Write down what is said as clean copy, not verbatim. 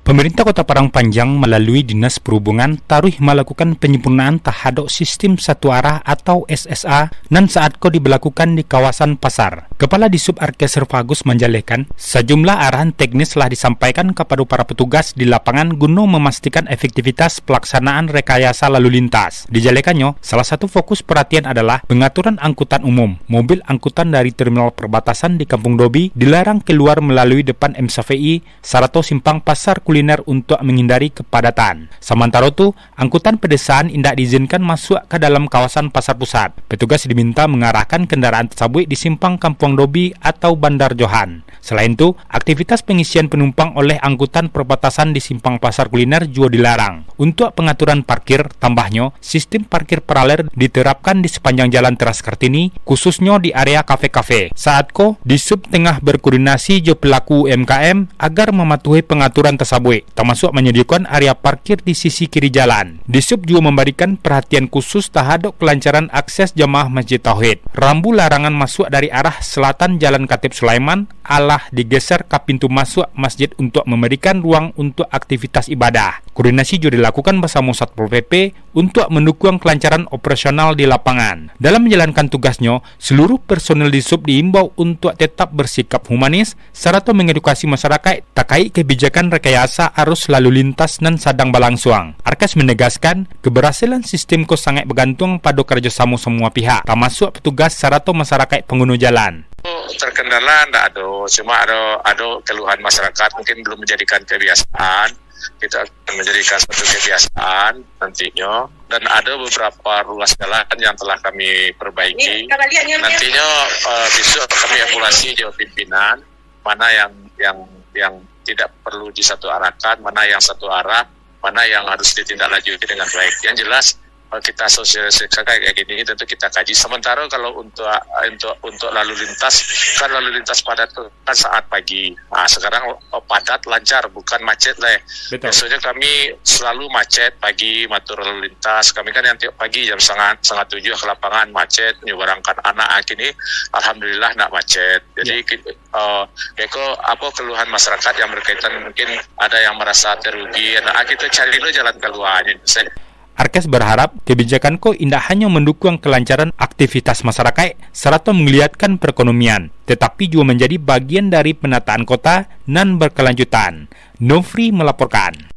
Pemerintah Kota Parang Panjang melalui Dinas Perhubungan taruh melakukan penyempurnaan terhadap sistem satu arah atau SSA dan saat ko diberlakukan di kawasan pasar. Kepala Disub Arkes Servagus menjelaskan, sejumlah arahan teknis telah disampaikan kepada para petugas di lapangan guna memastikan efektivitas pelaksanaan rekayasa lalu lintas. Dijelekannya, salah satu fokus perhatian adalah pengaturan angkutan umum. Mobil angkutan dari terminal perbatasan di Kampung Dobi dilarang keluar melalui depan MSFI serta simpang pasar kuliner untuk menghindari kepadatan. Sementara itu, angkutan pedesaan tidak diizinkan masuk ke dalam kawasan pasar pusat. Petugas diminta mengarahkan kendaraan tersebut di simpang Kampung Dobi atau Bandar Johan. Selain itu, aktivitas pengisian penumpang oleh angkutan perbatasan di simpang pasar kuliner juga dilarang. Untuk pengaturan parkir, tambahnya, sistem parkir paralel diterapkan di sepanjang jalan Teras Kartini, khususnya di area kafe-kafe. Saat ko, Disub tengah berkoordinasi dengan pelaku UMKM agar mematuhi pengaturan tersebut, termasuk menyediakan area parkir di sisi kiri jalan. Disub juga memberikan perhatian khusus terhadap kelancaran akses jamaah Masjid Tauhid. Rambu larangan masuk dari arah selatan Jalan Khatib Sulaiman alah digeser ke pintu masuk masjid untuk memberikan ruang untuk aktivitas ibadah. Koordinasi juga dilakukan bersama Satpol PP untuk mendukung kelancaran operasional di lapangan. Dalam menjalankan tugasnya, seluruh personel Disub diimbau untuk tetap bersikap humanis serta mengedukasi masyarakat terkait kebijakan rekayasa arus lalu lintas dan sedang berlangsung. Arkes menegaskan, keberhasilan sistem ko sangat bergantung pada kerjasama semua pihak, termasuk petugas serta masyarakat pengguna jalan. Terkendala tidak ada, cuma ada keluhan masyarakat mungkin belum menjadikan kebiasaan. Kita akan menjadikan suatu kebiasaan nantinya, dan ada beberapa ruas jalan yang telah kami perbaiki. Nantinya besok kami evaluasi dengan pimpinan mana yang tidak perlu disatu-arahkan, mana yang satu arah, mana yang harus ditindaklanjuti dengan baik. Yang jelas kita sosialisasikan kayak gini tentu kita kaji. Sementara kalau untuk lalu lintas, kan lalu lintas padat kan saat pagi. Nah, sekarang padat lancar, bukan macet lah. Biasanya kami selalu macet pagi matur lalu lintas. Kami kan yang tiap pagi jam setengah 7 ke lapangan macet menyeberangkan anak. Kini alhamdulillah nak macet. Jadi apa keluhan masyarakat yang berkaitan, mungkin ada yang merasa terugi. Nah, kita cari dulu jalan keluarnya. Arkes berharap kebijakan ko tidak hanya mendukung kelancaran aktivitas masyarakat serta menggeliatkan perekonomian, tetapi juga menjadi bagian dari penataan kota dan berkelanjutan. Nofri melaporkan.